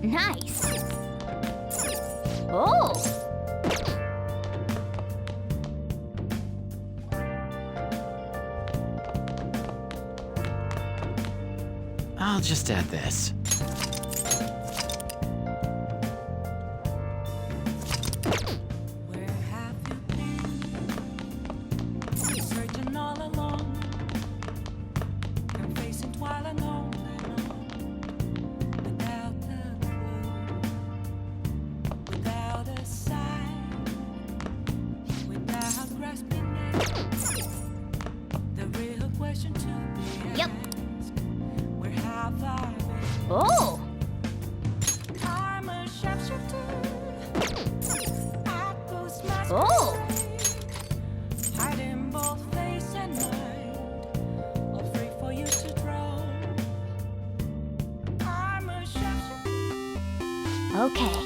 Nice. Oh! I'll just add this. Where have you been? Searching all along and facing twilight on and on, without a clue, without a sign, without grasping it. The real question to be Yep. asked: where have I been? Oh! I'm a sharpshooter. I go smash Oh! hiding both face and mind, all free for you to draw. I'm a sharpshooter. Okay.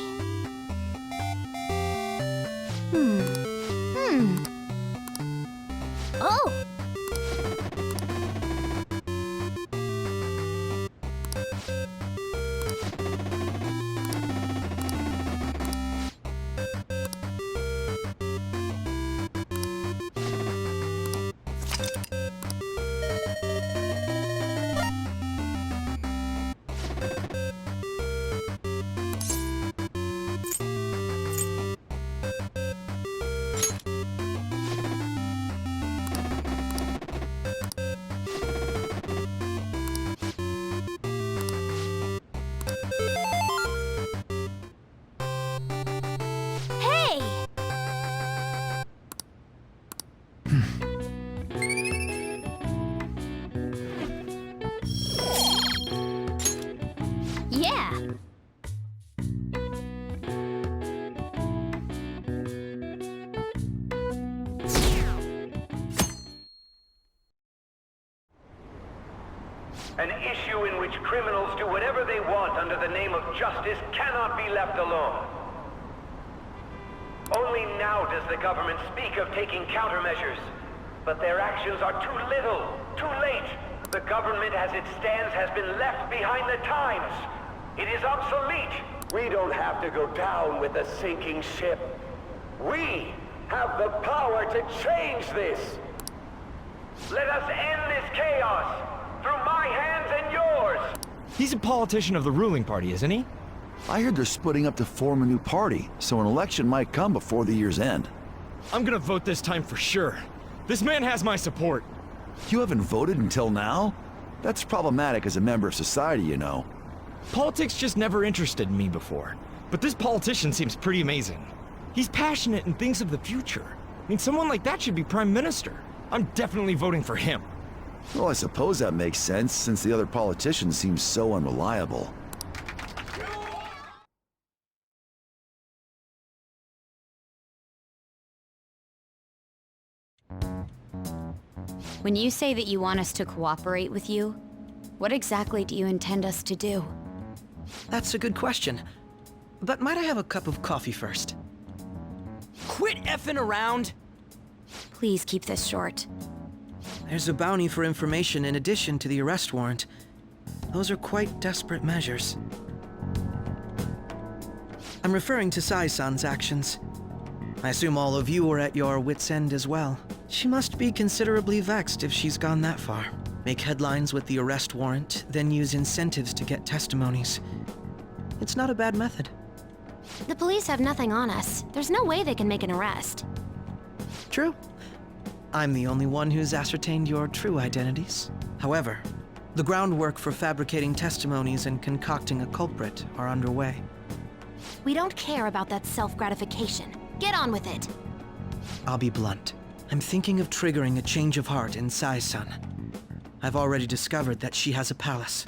Oh! Hey! Yeah! An issue in which criminals do whatever they want under the name of justice cannot be left alone. Only now does the government speak of taking countermeasures. But their actions are too little, too late. The government as it stands has been left behind the times. It is obsolete. We don't have to go down with the sinking ship. We have the power to change this. Let us end this chaos through my hands and yours. He's a politician of the ruling party, isn't he? I heard they're splitting up to form a new party, so an election might come before the year's end. I'm gonna vote this time for sure. This man has my support. You haven't voted until now? That's problematic as a member of society, you know. Politics just never interested me before. But this politician seems pretty amazing. He's passionate and thinks of the future. I mean, someone like that should be prime minister. I'm definitely voting for him. Well, I suppose that makes sense, since the other politicians seem so unreliable. When you say that you want us to cooperate with you, what exactly do you intend us to do? That's a good question. But might I have a cup of coffee first? Quit effing around! Please keep this short. There's a bounty for information in addition to the arrest warrant. Those are quite desperate measures. I'm referring to Sai-san's actions. I assume all of you are at your wits' end as well. She must be considerably vexed if she's gone that far. Make headlines with the arrest warrant, then use incentives to get testimonies. It's not a bad method. The police have nothing on us. There's no way they can make an arrest. True. I'm the only one who's ascertained your true identities. However, the groundwork for fabricating testimonies and concocting a culprit are underway. We don't care about that self-gratification. Get on with it. I'll be blunt. I'm thinking of triggering a change of heart in Sai-san. I've already discovered that she has a palace.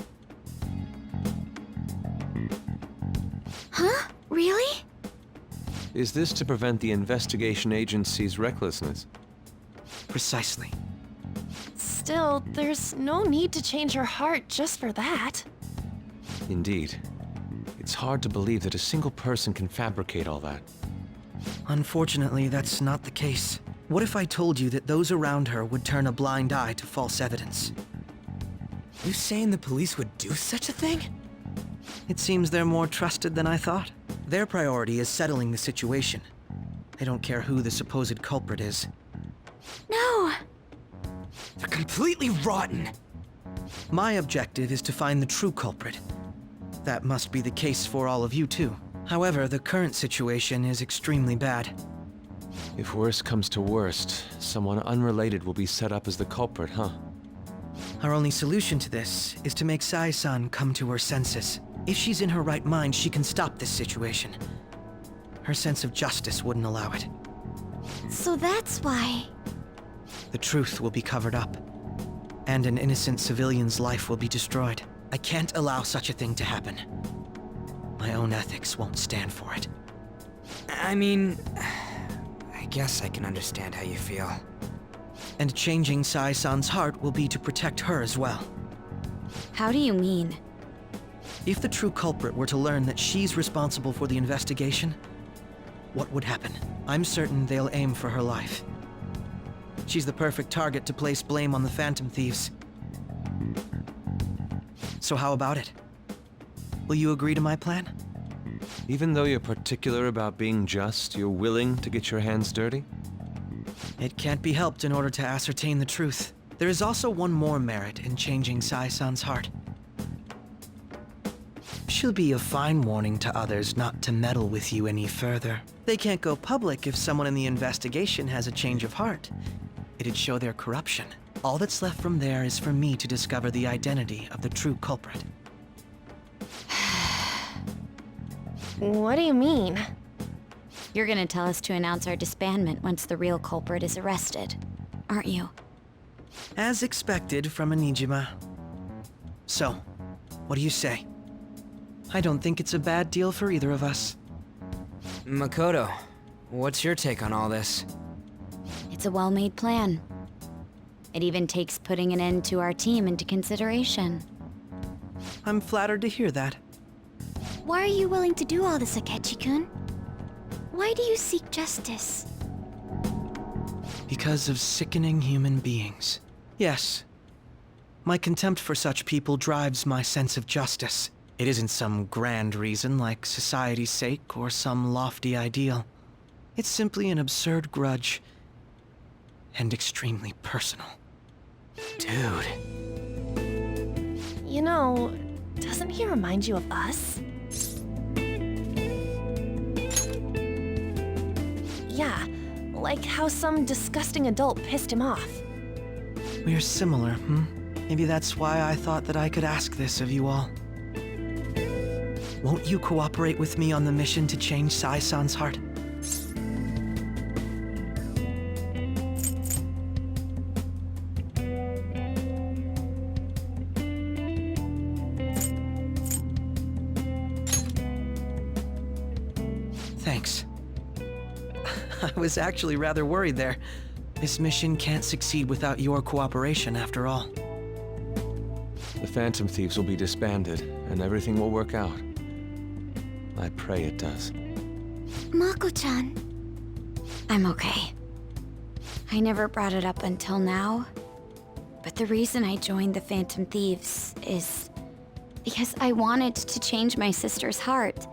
Huh? Really? Is this to prevent the investigation agency's recklessness? Precisely. Still, there's no need to change her heart just for that. Indeed. It's hard to believe that a single person can fabricate all that. Unfortunately, that's not the case. What if I told you that those around her would turn a blind eye to false evidence? You saying the police would do such a thing? It seems they're more trusted than I thought. Their priority is settling the situation. They don't care who the supposed culprit is. No! They're completely rotten. My objective is to find the true culprit. That must be the case for all of you too. However, the current situation is extremely bad. If worst comes to worst, someone unrelated will be set up as the culprit, huh? Our only solution to this is to make Sai-san come to her senses. If she's in her right mind, she can stop this situation. Her sense of justice wouldn't allow it. So that's why. The truth will be covered up, and an innocent civilian's life will be destroyed. I can't allow such a thing to happen. My own ethics won't stand for it. I mean, I guess I can understand how you feel. And changing Sai-san's heart will be to protect her as well. How do you mean? If the true culprit were to learn that she's responsible for the investigation, what would happen? I'm certain they'll aim for her life. She's the perfect target to place blame on the Phantom Thieves. So how about it? Will you agree to my plan? Even though you're particular about being just, you're willing to get your hands dirty? It can't be helped in order to ascertain the truth. There is also one more merit in changing Sai-san's heart. She'll be a fine warning to others not to meddle with you any further. They can't go public if someone in the investigation has a change of heart. It'd show their corruption. All that's left from there is for me to discover the identity of the true culprit. What do you mean? You're gonna tell us to announce our disbandment once the real culprit is arrested, aren't you? As expected from Anijima. So, what do you say? I don't think it's a bad deal for either of us. Makoto, what's your take on all this? It's a well-made plan. It even takes putting an end to our team into consideration. I'm flattered to hear that. Why are you willing to do all this, Akechi-kun? Why do you seek justice? Because of sickening human beings. Yes. My contempt for such people drives my sense of justice. It isn't some grand reason like society's sake or some lofty ideal. It's simply an absurd grudge. And extremely personal. Dude. You know, doesn't he remind you of us? Yeah, like how some disgusting adult pissed him off. We're similar, Maybe that's why I thought that I could ask this of you all. Won't you cooperate with me on the mission to change Sai-san's heart? Thanks. I was actually rather worried there. This mission can't succeed without your cooperation, after all. The Phantom Thieves will be disbanded, and everything will work out. I pray it does. Mako-chan. I'm okay. I never brought it up until now, but the reason I joined the Phantom Thieves is because I wanted to change my sister's heart.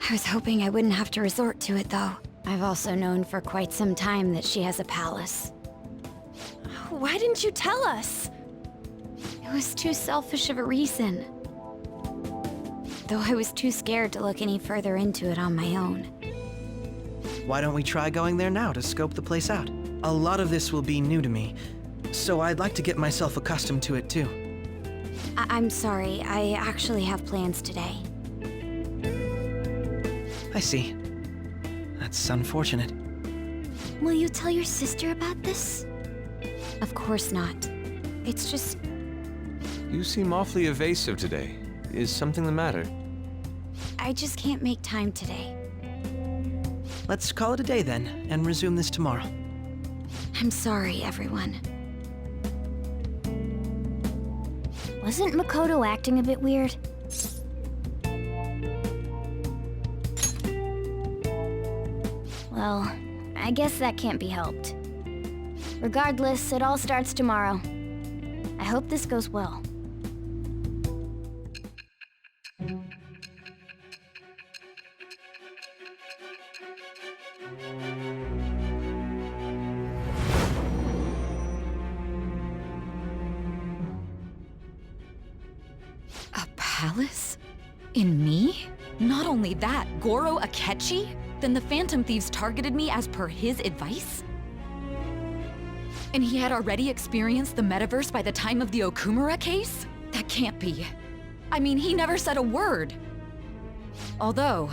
I was hoping I wouldn't have to resort to it, though. I've also known for quite some time that she has a palace. Why didn't you tell us? It was too selfish of a reason. Though I was too scared to look any further into it on my own. Why don't we try going there now to scope the place out? A lot of this will be new to me, so I'd like to get myself accustomed to it too. I'm sorry, I actually have plans today. I see. That's unfortunate. Will you tell your sister about this? Of course not. It's just... You seem awfully evasive today. Is something the matter? I just can't make time today. Let's call it a day then, and resume this tomorrow. I'm sorry, everyone. Wasn't Makoto acting a bit weird? Well, I guess that can't be helped. Regardless, it all starts tomorrow. I hope this goes well. palace? In me? Not only that, Goro Akechi? Then the Phantom Thieves targeted me as per his advice? And he had already experienced the metaverse by the time of the Okumura case? That can't be. I mean, he never said a word. Although,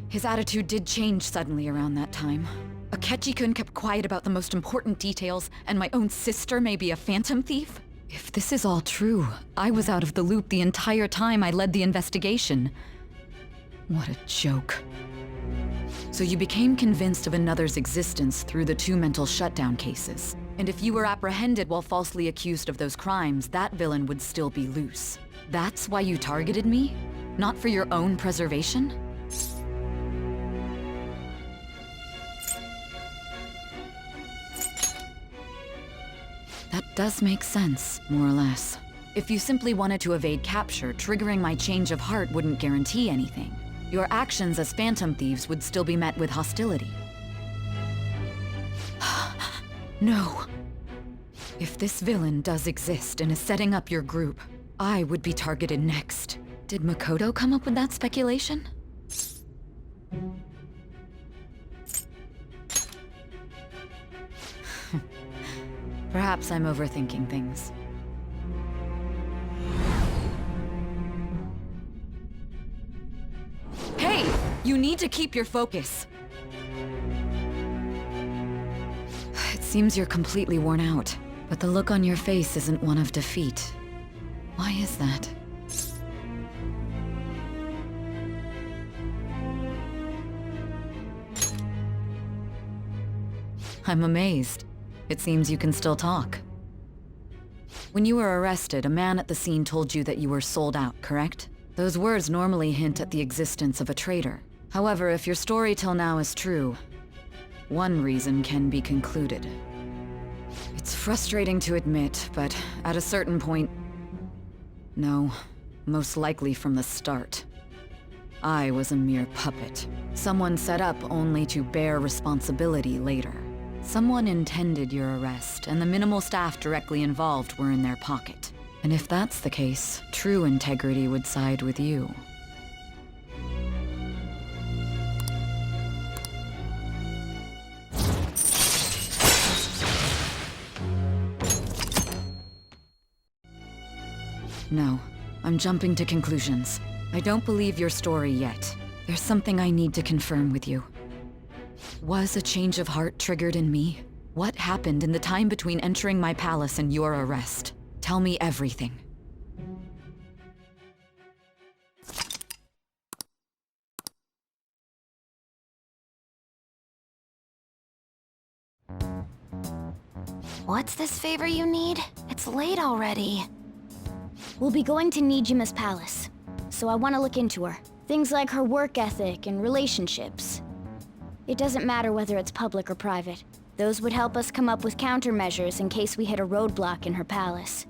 his attitude did change suddenly around that time. Akechi-kun kept quiet about the most important details, and my own sister may be a Phantom Thief? If this is all true, I was out of the loop the entire time I led the investigation. What a joke. So you became convinced of another's existence through the 2 mental shutdown cases. And if you were apprehended while falsely accused of those crimes, that villain would still be loose. That's why you targeted me? Not for your own preservation? That does make sense, more or less. If you simply wanted to evade capture, triggering my change of heart wouldn't guarantee anything. Your actions as Phantom Thieves would still be met with hostility. No. If this villain does exist and is setting up your group, I would be targeted next. Did Makoto come up with that speculation? Perhaps I'm overthinking things. Hey! You need to keep your focus. It seems you're completely worn out, but the look on your face isn't one of defeat. Why is that? I'm amazed. It seems you can still talk. When you were arrested, a man at the scene told you that you were sold out, correct? Those words normally hint at the existence of a traitor. However, if your story till now is true, one reason can be concluded. It's frustrating to admit, but at a certain point... No, most likely from the start. I was a mere puppet. Someone set up only to bear responsibility later. Someone intended your arrest, and the minimal staff directly involved were in their pocket. And if that's the case, true integrity would side with you. No, I'm jumping to conclusions. I don't believe your story yet. There's something I need to confirm with you. Was a change of heart triggered in me? What happened in the time between entering my palace and your arrest? Tell me everything. What's this favor you need? It's late already. We'll be going to Nijima's palace, so I want to look into her. Things like her work ethic and relationships. It doesn't matter whether it's public or private. Those would help us come up with countermeasures in case we hit a roadblock in her palace.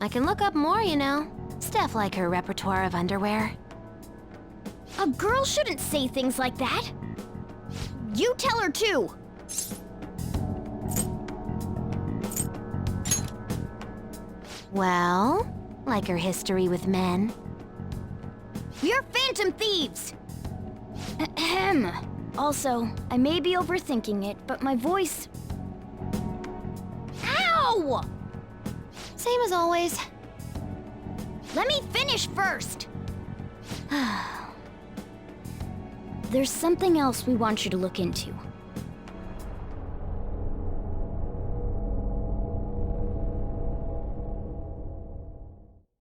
I can look up more, you know. Stuff like her repertoire of underwear. A girl shouldn't say things like that. You tell her too. Well, like her history with men. We're Phantom Thieves! Ahem. Also, I may be overthinking it, but my voice... Ow! Same as always. Let me finish first! There's something else we want you to look into.